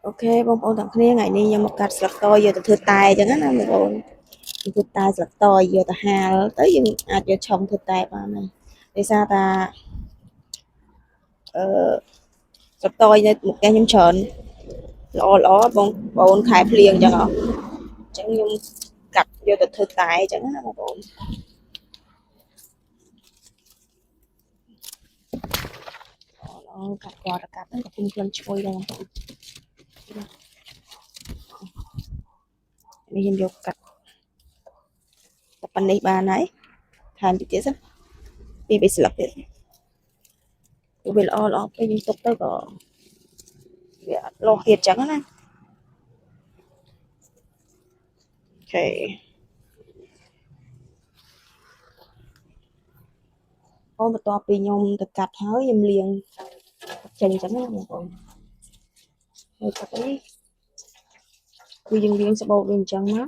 Ok, bông bông tặng kia ngày đi nhưng một cặp sạc tôi giờ từ tài chẳng á bông bông từ tài sạc tôi giờ từ hà tới giờ giờ chồng từ tài bà này để sao ta sạc tôi một cái nhâm tròn ló bông bông khai liền chẳng họ chẳng nhung cặp giờ từ tài chẳng á bông bông nó cặp quà cặp nó cũng lên trôi đâu mình hình dung cặp cặp anh đi bà này thành được chứ đi bị sạc được bị lo cái những tục tới có lo hiệt chẳng á ok អូបន្ទាប់ពីខ្ញុំទៅកាត់ហើយខ្ញុំលាងចេញអញ្ចឹងណាបងប្អូនហើយកាត់នេះគឺយើងលាងស្បូតវាអញ្ចឹងមក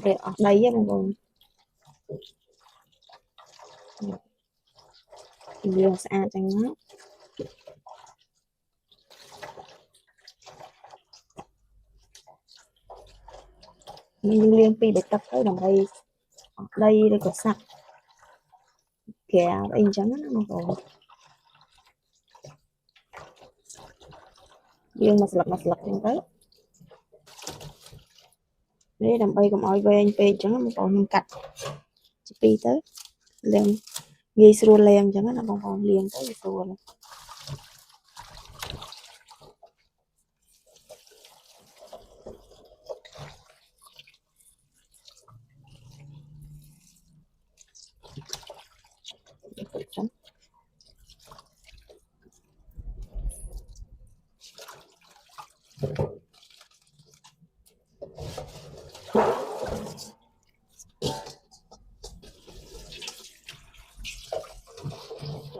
វាអស់ដីហ៎បងប្អូនលាងស្អាតអញ្ចឹងមកយើងលាងពី3ទឹកទៅដើម្បីអស់ដីឬក៏សាក់ក្រៅអីអញ្ចឹងណាបងប្អូនលាងមួយស្លឹកអញ្ចឹងទៅនេះដើម្បីកុំឲ្យវែងពេកអញ្ចឹងបងប្អូនខ្ញុំកាត់ជាពីរទៅលាងងាយស្រួលលាងអញ្ចឹងណាបងប្អូនលាងទៅស្រួលចឹង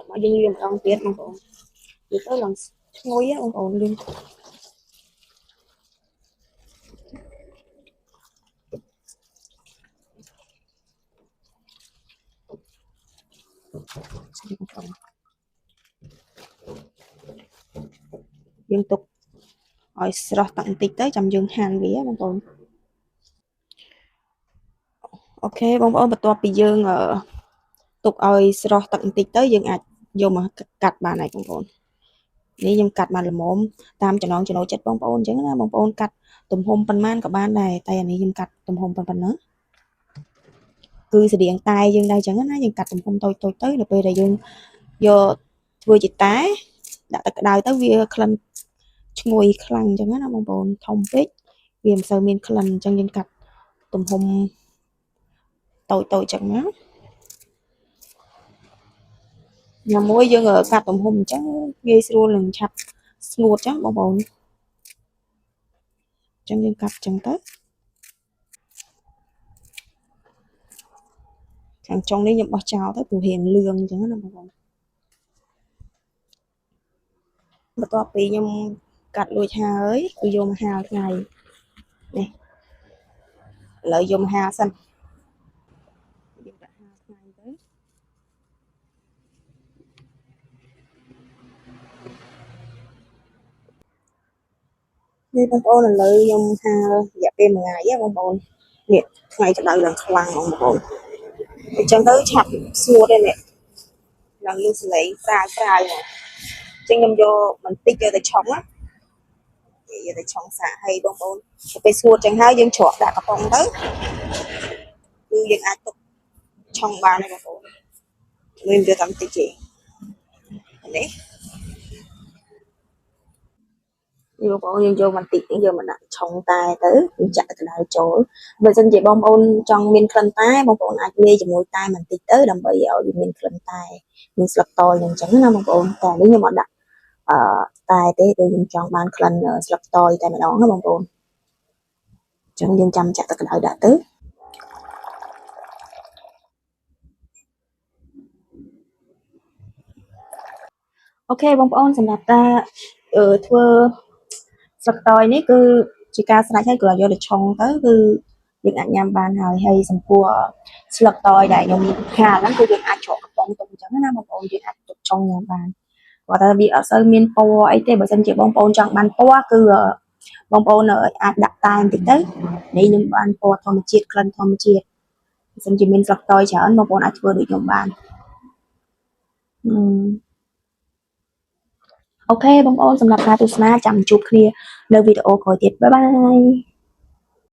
មកយើងលាងម្ដងទៀតបងប្អូនវាទៅឡើងឈ្ងុយហ៎បងប្អូនលាងយើងទុកឲ្យស្រស់តាំងបន្តិចទៅចាំយើងហាន់វាបងប្អូនអូខេបងប្អូនបន្ទាប់ពីយើងទុកឲ្យស្រស់ទឹកបន្តិចទៅយើងអាចយកមកកាត់បានហើយបងប្អូននេះខ្ញុំកាត់បានល្មមតាមចំណង់ចំណូលចិត្តបងប្អូនអញ្ចឹងណាបងប្អូនកាត់ទំហំប៉ុន្មានក៏បានដែរតែអានេះខ្ញុំកាត់ទំហំប៉ុណ្ណឹងគឺស្តៀងតែយើងដែរអញ្ចឹងណាយើងកាត់ទំហំតូចៗទៅដល់ពេលដែលយើងយកធ្វើជាតែដាក់ទឹកក្តៅទៅវាក្លិនឈ្ងុយខ្លាំងអញ្ចឹងណាបងប្អូនធំពេកវាមិនសូវមានក្លិនអញ្ចឹងយើងកាត់ទំហំតូចអញ្ចឹងណាញ៉ាំមួយយើងកាត់ទំហំអញ្ចឹងងាយស្រួលនឹងឆាប់ស្ងួតចឹងបងប្អូនអញ្ចឹងយើងកាត់អញ្ចឹងទៅខាងចុងនេះខ្ញុំបោះចោលទៅព្រោះរៀងលឿងអញ្ចឹងណាបងប្អូនបន្ទាប់ពីខ្ញុំកាត់លួចហើយគឺយកមកហាលថ្ងៃនេះឥឡូវយកមកហាលសិនយើងដាក់ហាលថ្ងៃទៅនេះបងប្អូនឥឡូវខ្ញុំហាលរយៈពេល1ថ្ងៃហ៎បងប្អូននេះថ្ងៃក្តៅឡើងខ្លាំងបងប្អូនអញ្ចឹងទៅឆាប់ស្ងួតទេនេះឡើងលឺសលេងស្រាលមកចឹងខ្ញុំយកបន្តិចយកទៅឆុងណាយកទៅឆុងសាកឲ្យបងប្អូនពេលស្ងួតចឹងហើយយើងច្រកដាក់កំប៉ុងទៅគឺយើងអាចទុកឆុងបានហើយបងប្អូនមានវាតាមតិចទេនេះបងប្អូនយើងយកបន្តិចយើងមកដាក់ឆុងតែទៅយើងចាក់កណ្ដៅចូលបើមិនជាបងប្អូនចង់មានក្លិនតែបងប្អូនអាចលាយជាមួយតែបន្តិចទៅដើម្បីឲ្យវាមានក្លិនតែមានស្លឹកតយនឹងអញ្ចឹងណាបងប្អូនតែនេះខ្ញុំអត់ដាក់តែទេដូចខ្ញុំចង់បានក្លិនស្លឹកតយតែម្ដងណាបងប្អូនអញ្ចឹងយើងចាំចាក់ទឹកក្តៅដាក់ទៅអូខេបងប្អូនសម្រាប់ការធ្វើស្លឹកតយនេះគឺជាការស្រេចហើយគឺយកទៅឆុងទៅគឺយើងអាចញ៉ាំបានហើយចំពោះស្លឹកតយដែលខ្ញុំហាលហ្នឹងគឺយើងអាចច្រកកំប៉ុងទុកអញ្ចឹងណាបងប្អូនយើងអាចទុកឆុងញ៉ាំបានគាត់ថាវាអត់សូវមានពណ៌អីទេបើមិនជាបងប្អូនចង់បានពណ៌គឺ បងប្អូនអាចដាក់តែបន្តិចទៅនេះខ្ញុំបានពណ៌ធម្មជាតិក្លិនធម្មជាតិបើសិនជាមានស្លឹកតើយច្រើនបងប្អូនអាចធ្វើដូចខ្ញុំបានអូខេបងប្អូនសម្រាប់ការទស្សនាចាំជួបគ្នានៅវីដេអូក្រោយទៀតបាយបាយ